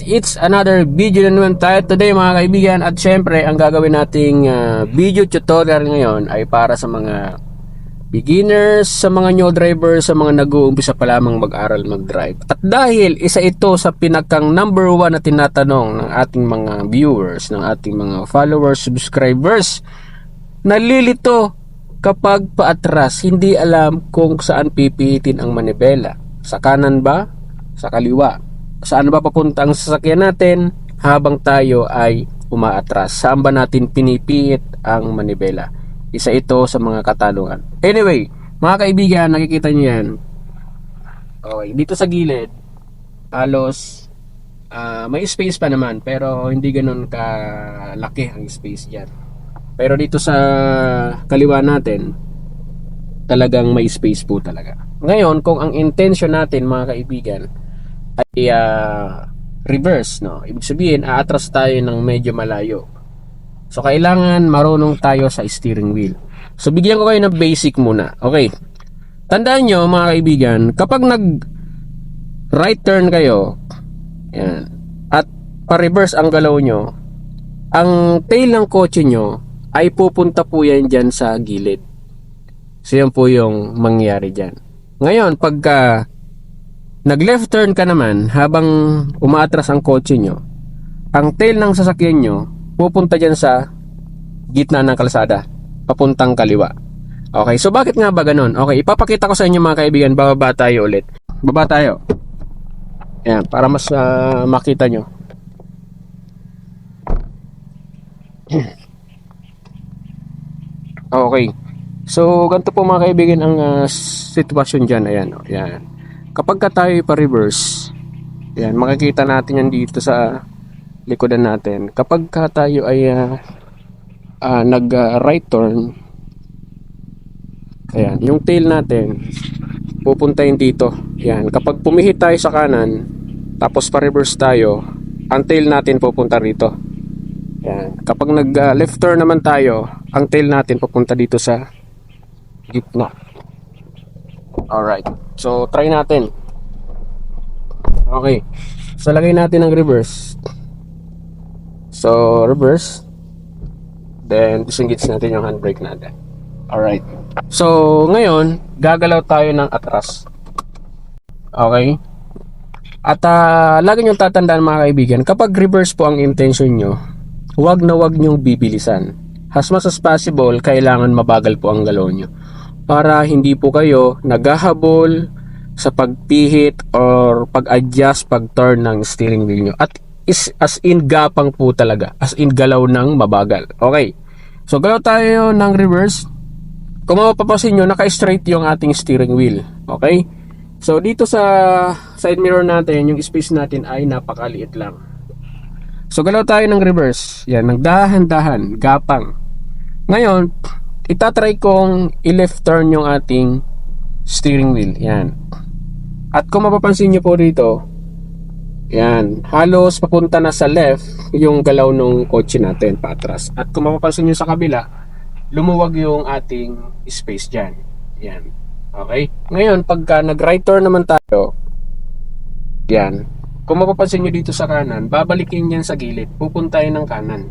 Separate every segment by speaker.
Speaker 1: it's another video na naman tayo today mga kaibigan. At syempre, ang gagawin nating video tutorial ngayon ay para sa mga beginners, sa mga new drivers, sa mga nag-uumpisa pa lamang mag-aral mag-drive. At dahil isa ito sa pinakang number 1 na tinatanong ng ating mga viewers, ng ating mga followers, subscribers, nalilito kapag paatras, hindi alam kung saan pipihitin ang manibela. Sa kanan ba? Sa kaliwa? Saan ba papunta ang sasakyan natin habang tayo ay umaatras? Saan ba natin pinipihit ang manibela? Isa ito sa mga katanungan. Anyway, mga kaibigan, nakikita niyo yan. Okay, dito sa gilid, halos may space pa naman, pero hindi ganun kalaki ang space dyan. Pero dito sa kaliwa natin, talagang may space po talaga. Ngayon, kung ang intention natin mga kaibigan ay reverse, no? Ibig sabihin, aatras tayo ng medyo malayo. So, kailangan marunong tayo sa steering wheel. So, bigyan ko kayo ng basic muna. Okay. Tandaan nyo mga kaibigan, kapag nag-right turn kayo, yan, at pa-reverse ang galaw nyo, ang tail ng kotse nyo ay pupunta po yan dyan sa gilid. So, yan po yung mangyayari dyan. Ngayon, pagka nag-left turn ka naman habang umaatras ang kotse nyo, ang tail ng sasakyan nyo pupunta dyan sa gitna ng kalsada, papuntang kaliwa. Okay, so bakit nga ba ganun? Okay, ipapakita ko sa inyo mga kaibigan, bababa tayo ulit. Baba tayo. Ayan, para mas makita nyo. Okay. So, ganito po mga kaibigan ang sitwasyon dyan. Ayan, ayan. Kapag ka tayo pa-reverse, ayan, makikita natin yan dito sa likodan natin. Kapag ka tayo ay nag-right turn, ayan, yung tail natin pupunta yun dito. Ayan, kapag pumihit tayo sa kanan, tapos pa-reverse tayo, ang tail natin pupunta rito. Ayan, kapag nag-left turn naman tayo, ang tail natin pupunta dito sa gitna. Alright, so try natin. Okay, so lagay natin ang reverse. So reverse, then disengage natin yung handbrake natin. Alright, so ngayon gagalaw tayo ng atras. Okay, at lagi nyo tatandaan mga kaibigan, kapag reverse po ang intention nyo, wag na wag nyong bibilisan. As much as possible, kailangan mabagal po ang galaw nyo para hindi po kayo naghahabol sa pagpihit or pag-adjust, pag-turn ng steering wheel nyo. At as in gapang po talaga, as in galaw ng mabagal. Okay, so galaw tayo ng reverse. Kung mapapansin nyo, naka-straight yung ating steering wheel. Okay, so dito sa side mirror natin, yung space natin ay napakaliit lang. So galaw tayo ng reverse. Yan, nagdahan-dahan, gapang. Ngayon, itatry kong i-left turn yung ating steering wheel. Yan. At kung mapapansin nyo po dito, yan, halos papunta na sa left yung galaw ng kotse natin patras. At kung mapapansin nyo sa kabila, lumuwag yung ating space dyan. Yan. Okay? Ngayon, pagka nag-right turn naman tayo, yan, kung mapapansin nyo dito sa kanan, babalikin yan sa gilid, pupuntahin ng kanan.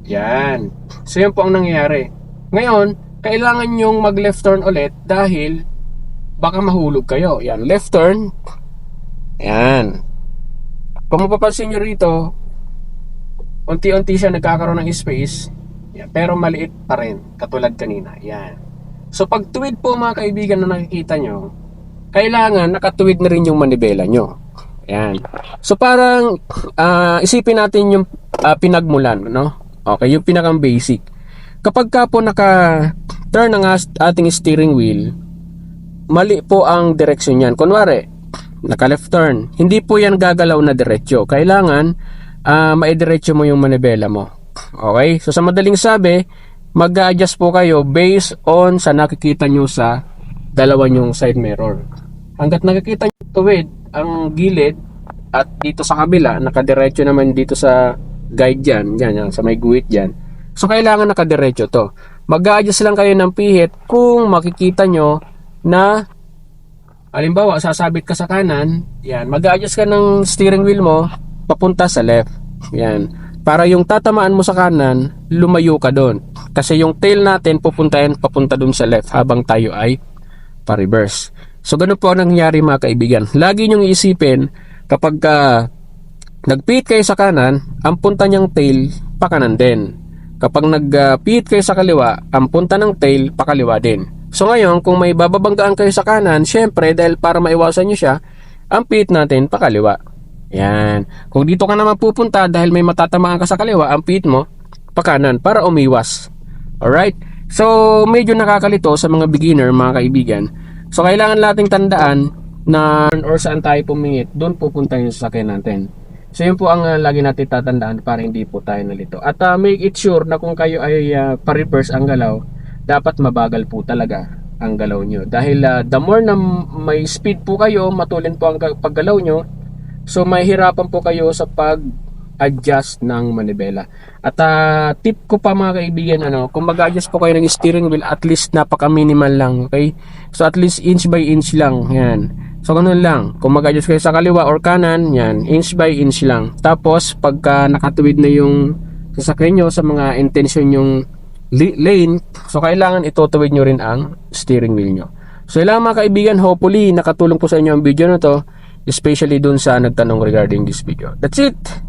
Speaker 1: Yan. So yan po ang nangyayari. Ngayon, kailangan nyong mag-left turn ulit dahil baka mahulog kayo. Yan, left turn. Yan. Kung mapapansin nyo rito, unti-unti siya nagkakaroon ng space. Yan, pero maliit pa rin, katulad kanina. Yan. So pag tuwid po mga kaibigan na nakikita nyo, kailangan nakatuwid na rin yung manibela nyo. Yan. So parang isipin natin yung pinagmulan, no? Okay, yung pinakang basic. Kapag ka po naka-turn ang ating steering wheel, mali po ang direksyon yan. Kunwari, naka-left turn, hindi po yan gagalaw na diretsyo. Kailangan maidiretso mo yung manibela mo. Okay? So sa madaling sabi, mag-adjust po kayo based on sa nakikita nyo sa dalawa nyong side mirror. Hanggat nakikita nyo tuwid ang gilid at dito sa kabila, nakadiretso naman dito sa guide dyan, yan, sa may guhit dyan. So kailangan nakadiretso to. Mag-adjust lang kayo ng pihit kung makikita nyo na halimbawa sasabit ka sa kanan, yan, mag-adjust ka ng steering wheel mo papunta sa left. Yan. Para yung tatamaan mo sa kanan, lumayo ka doon. Kasi yung tail natin papunta doon sa left habang tayo ay pa-reverse. So ganun po ang nangyari mga kaibigan. Lagi nyong iisipin kapag nagpihit kayo sa kanan, ang punta niyang tail pa kanan din. Kapag nagpihit kayo sa kaliwa, ang punta ng tail pa kaliwa din. So ngayon, kung may bababanggaan kayo sa kanan, syempre dahil para maiwasan nyo siya, ang pihit natin pa kaliwa. Yan. Kung dito ka naman pupunta dahil may matatamaan ka sa kaliwa, ang pihit mo pa kanan para umiwas. Alright? So medyo nakakalito sa mga beginner, mga kaibigan. So kailangan nating tandaan na or saan tayo pumingit, doon pupunta yung sasakyan natin. So yun po ang lagi natin tatandaan para hindi po tayo nalito. At make it sure na kung kayo ay pa-reverse ang galaw, dapat mabagal po talaga ang galaw nyo. Dahil the more na may speed po kayo, matulin po ang paggalaw nyo, so mahihirapan po kayo sa pag-adjust ng manibela. At tip ko pa mga kaibigan, kung mag-adjust po kayo ng steering wheel, at least napaka-minimal lang, okay? So at least inch by inch lang, yan. So ganun lang, kung mag-adjust kayo sa kaliwa or kanan, yan, inch by inch lang. Tapos pagka nakatuwid na yung sasakyan nyo sa mga intention yung lane, so kailangan itutuwid nyo rin ang steering wheel nyo. So ilang mga kaibigan, hopefully nakatulong po sa inyo ang video na to, especially dun sa nagtanong regarding this video. That's it!